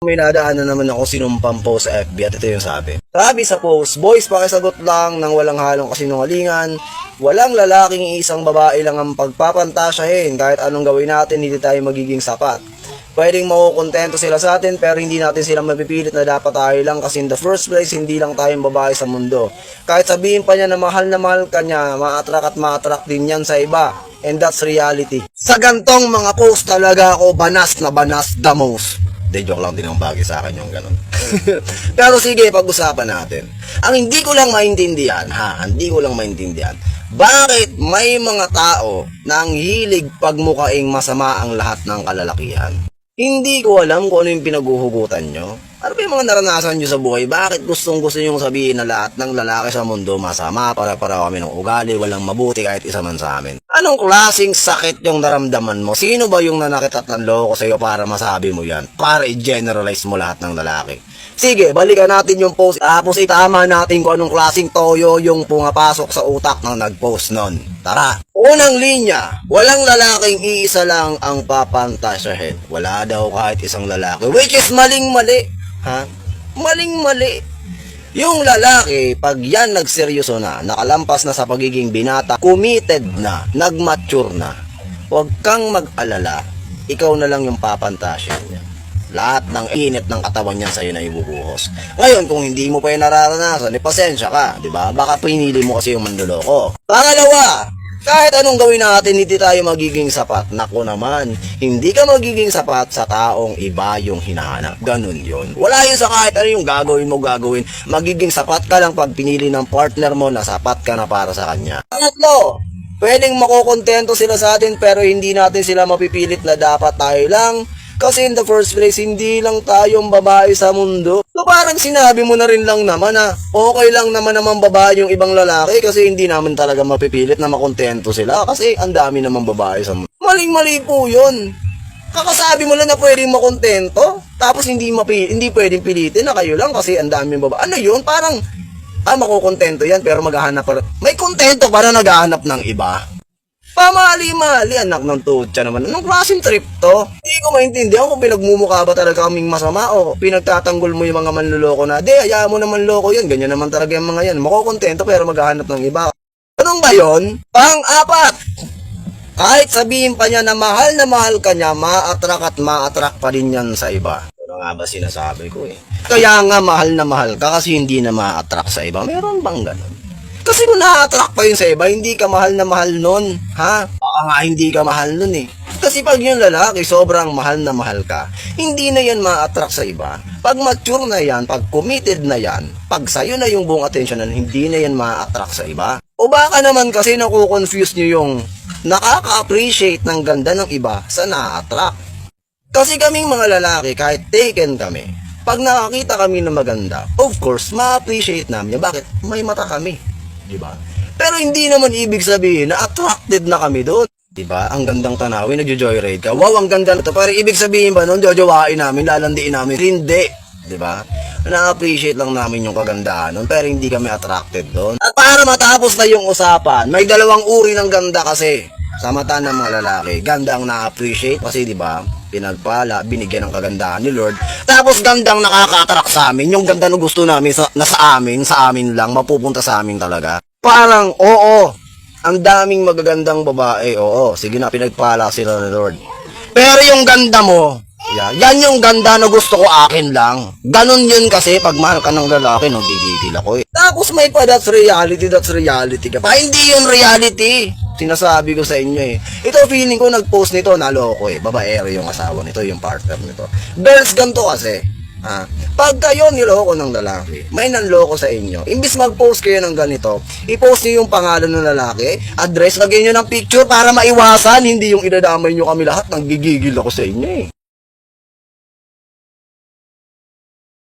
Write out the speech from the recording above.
May nadaanan naman ako sinumpang post sa FB at ito yung sabi. Sabi sa post, boys, pakisagot lang ng walang halong kasinungalingan. Walang lalaking isang babae lang ang pagpapantasyahin. Kahit anong gawin natin, hindi tayo magiging sapat. Pwedeng makukontento sila sa atin pero hindi natin sila mapipilit na dapat tayo lang kasi in the first place, hindi lang tayong babae sa mundo. Kahit sabihin pa niya na mahal ka niya, ma-attract at ma-attract din yan sa iba. And that's reality. Sa gantong mga post talaga ako banas na banas the most. De, joke lang din ang bagay sa akin yung ganun. Pero sige, pag-usapan natin. Ang hindi ko lang maintindihan, bakit may mga tao na ang hilig pagmukaing masama ang lahat ng kalalakihan? Hindi ko alam kung ano yung pinaguhugutan nyo. Ano ba yung mga naranasan nyo sa buhay? Bakit gusto nyo sabihin na lahat ng lalaki sa mundo masama, para kami ng ugali, walang mabuti kahit isa man sa amin? Anong klaseng sakit yung naramdaman mo? Sino ba yung nanakit at nanloko sa'yo para masabi mo yan? Para i-generalize mo lahat ng lalaki? Sige, balikan natin yung post. Tapos itama natin kung anong klaseng toyo yung pumapasok sa utak ng nag-post nun. Tara! Unang linya, walang lalaking iisa lang ang papantasyahin. Wala daw kahit isang lalaki. Which is maling-mali. Ha? Maling-mali. Yung lalaki, pag yan nagseryoso na, nakalampas na sa pagiging binata, committed na, nagmature na, huwag kang mag-alala. Ikaw na lang yung papantasyahin niya. Lahat ng init ng katawan niyan sa'yo na ibubuhos. Ngayon, kung hindi mo pa yung nararanasan, pasensya ka, di ba? Baka pinili mo kasi yung manloloko. Pangalawa, kahit anong gawin natin, hindi tayo magiging sapat. Naku naman, hindi ka magiging sapat sa taong iba yung hinahanap. Ganun yun. Wala yun sa kahit ano yung gagawin mo. Magiging sapat ka lang pag pinili ng partner mo na sapat ka na para sa kanya. Pangatlo, pwedeng makukontento sila sa atin pero hindi natin sila mapipilit na dapat tayo lang. Kasi in the first place, hindi lang tayong babae sa mundo. So parang sinabi mo na rin lang naman na okay lang naman babae yung ibang lalaki kasi hindi naman talaga mapipilit na makontento sila kasi ang dami naman babae sa mundo. Maling-mali po yun. Kakasabi mo lang na pwedeng makontento tapos hindi pwedeng pilitin na kayo lang kasi ang daming babae. Ano yun? Parang makukontento yan pero maghahanap pa rin. May kontento para naghahanap ng iba. Pamali-mali, anak ng tutsa naman. Anong klaseng trip to? Hindi ko maintindihan kung pinagmumukha ba talaga kaming masama o pinagtatanggol mo yung mga manluloko na, hayaan mo naman loko yun. Ganyan naman talaga yung mga yan. Makukontento pero maghahanap ng iba. Anong ba yun? Pang-apat! Kahit sabihin pa niya na mahal ka niya, ma-attract at ma-attract pa rin yan sa iba. Ano nga ba sinasabi ko eh? Kaya nga mahal ka kasi hindi na ma-attract sa iba. Meron bang ganun? Kasi kung na-attract pa yun sa iba, hindi ka mahal nun. Ha? Baka nga hindi ka mahal nun eh. Kasi pag yung lalaki, sobrang mahal ka, hindi na yan ma-attract sa iba. Pag mature na yan, pag committed na yan, pag sa'yo na yung buong attention, hindi na yan ma-attract sa iba. O baka naman kasi nakukonfuse nyo yung nakaka-appreciate ng ganda ng iba sa na-attract. Kasi kaming mga lalaki, kahit taken kami, pag nakakita kami ng maganda, of course, ma-appreciate namin. Bakit? May mata kami. Diba? Pero hindi naman ibig sabihin na attracted na kami doon. Diba? Ang gandang tanawin, nagjo-joyride ka. Wow, ang ganda na to. Pero ibig sabihin ba noon, jojowain namin, lalandiin namin? Hindi. Diba? Na-appreciate lang namin yung kagandahan noon, pero hindi kami attracted doon. At para matapos na yung usapan, may dalawang uri ng ganda kasi. Sa mata ng mga lalaki, ganda ang na-appreciate kasi diba, pinagpala, binigyan ng kagandahan ni Lord. Tapos gandang nakaka-attract sa amin, yung ganda na gusto namin sa amin lang, mapupunta sa amin talaga. Parang, oo, ang daming magagandang babae, oo, sige na, pinagpala sila ni Lord. Pero yung ganda mo, yan yung ganda na gusto ko akin lang. Ganon yun kasi, pag mahal ka ng lalaki, gigigil ako eh. Tapos may pa, that's reality ka pa. Hindi yun reality. Sinasabi ko sa inyo eh. Ito feeling ko nag-post nito, naloko eh. Babaero yung asawa nito, yung partner nito. Girls, ganito kasi. Pag kayo niloko ng lalaki, may nanloko sa inyo. Imbis mag-post kayo ng ganito, i-post nyo yung pangalan ng lalaki, address, lagyan nyo ng picture para maiwasan, hindi yung idadamay nyo kami lahat. Nanggigigil ako sa inyo eh.